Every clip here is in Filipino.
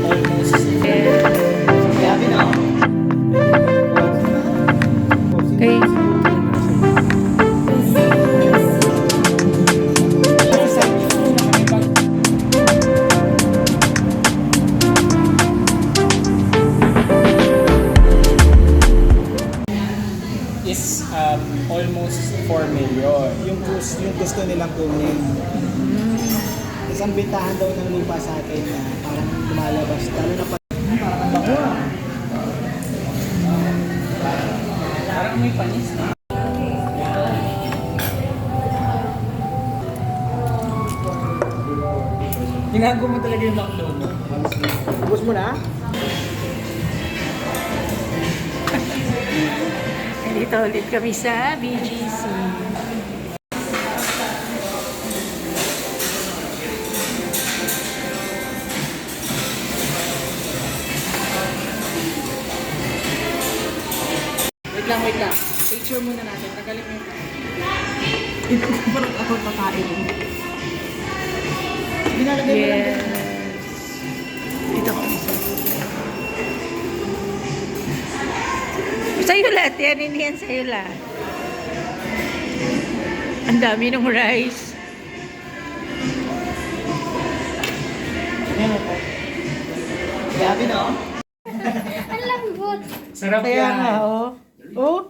almost. Grabe na. Okay. Is almost 4 million. Yung gusto nilang kunin. Tapos ang bentahan daw ng lupa sa akin na parang lumalabas. Lalo na parang ang bango. Parang may panis na. Tinago mo talaga yung makdo mo. Ubus mo na? Dito ulit kami sa BGC. Wait lang. Picture muna natin. Tagalin mo yung ito parang ako kakain. Binalagay mo lang. Yes. Dito kami sa... Sa'yo lahat yan. Hindi yan sa'yo lahat. Ang dami ng rice. Yan po. Grabe no? Ang lambot. Sarap Kaya yan. nga, oh. Oh,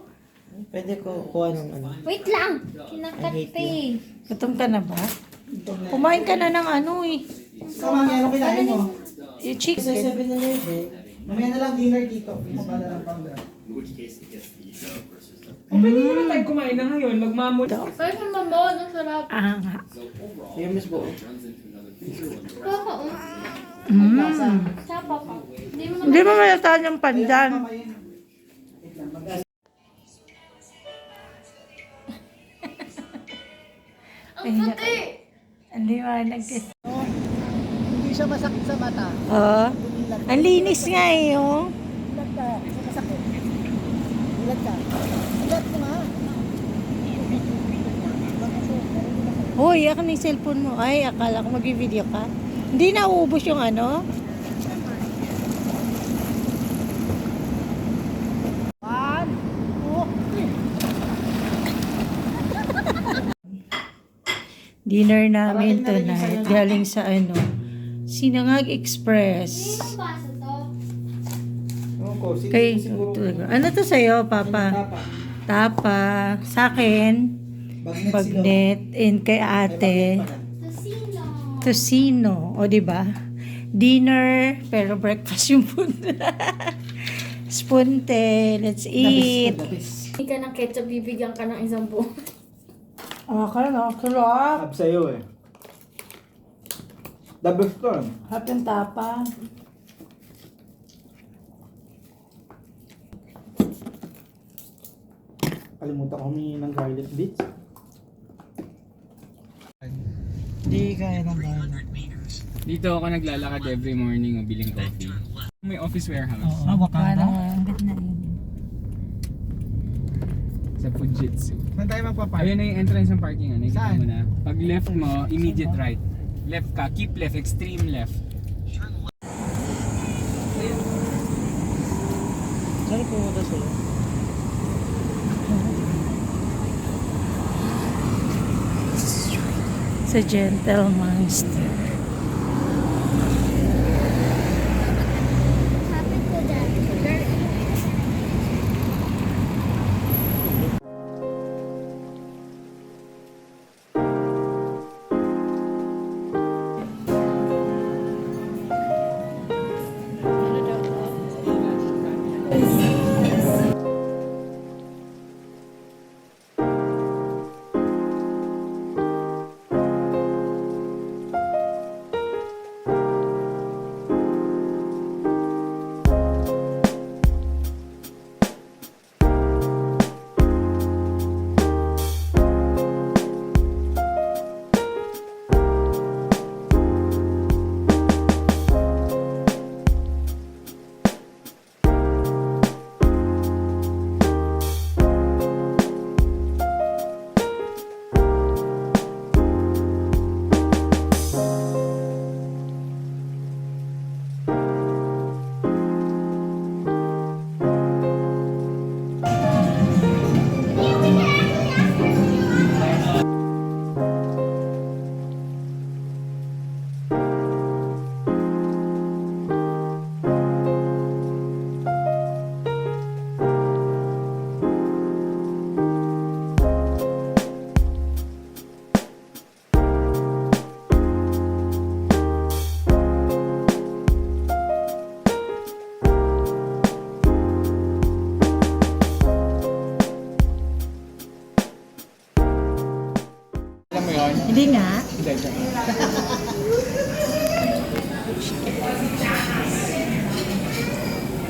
Pwede ko kuha ng ano. Wait lang. Kinakat pa eh. gutom ka na ba? Kumain ka na ng ano eh. Sama niya, ano kinain mo? Yung Sa chicken. 7-Eleven. Mamaya na lang dinner dito. Mabala lang pang Pwede mo na tayo kumain na ngayon. Magmamot. Pero sa mabaw, ang sarap. Ah, nga. Yung miss po. Kaka, oh. Sapa pa. Hindi mo malataan yung pandan. Ang puti. Ang liwanag kasi. Hindi siya masakit sa mata. Oh. Ang linis nga eh, oh. Ilag ka. Kasi masakit. Ilag ka. Ilag ka nga. Hoy, akin yung cellphone mo. Ay, akala ko mag-video ka. Hindi na uubos yung ano. One, two, three. Dinner namin tonight. Galing sa ano. Sinangag Express. Ang baso to. Ewan ko, Kay, siguro. ano to sa'yo, Papa? Tapa. Sa akin, bagnet. And kay ate, Tosino. tocino. O, diba? Dinner, pero breakfast yung food. Spunte. Let's eat. Hindi ka ng ketchup, bibigyan ka ng isang buo. Okay, no? Sarap. Hab sa'yo eh. The best to. Harap yung tapa. Kalimutan ko humingi ng garlic bits. Hindi kaya ng garlic. Dito ako naglalakad every morning o biling coffee. May office warehouse. Parang ang ganda na yun. Sa Fujitsu. Saan tayo magpapark? Ayun na yung entrance ng parking. Nakikita Saan? mo na. Pag left mo, immediate right. Left ka. Keep left. Extreme left. Saan pumunta sa'yo? Sa Gentleman's Store. Sabi ko dyan.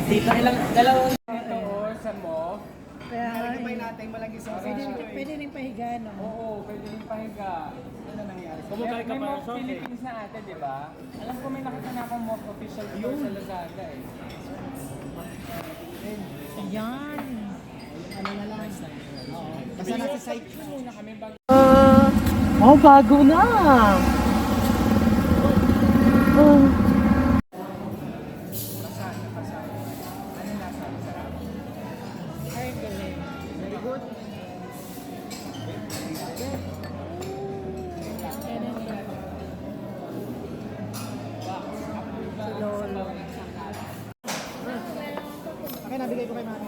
Dito ilang, dalawang dito o sa mo. Kaya nga, Kapay natin malagi sa pwede rin pahiga, no? Oo, pwede rin pahiga. Ano nangyari? May mock Philippines na ate, di ba? Alam ko may nakita na akong mock official store sa Lazada eh. Ayan. Ano na lang? Oo. Basta nasa site. Muna kami bago. Oh, bago na. Oh. Ano nasa? Masarap? Ay, galing. Very good. Si Lolo. Okay, nabigay ko kay mami.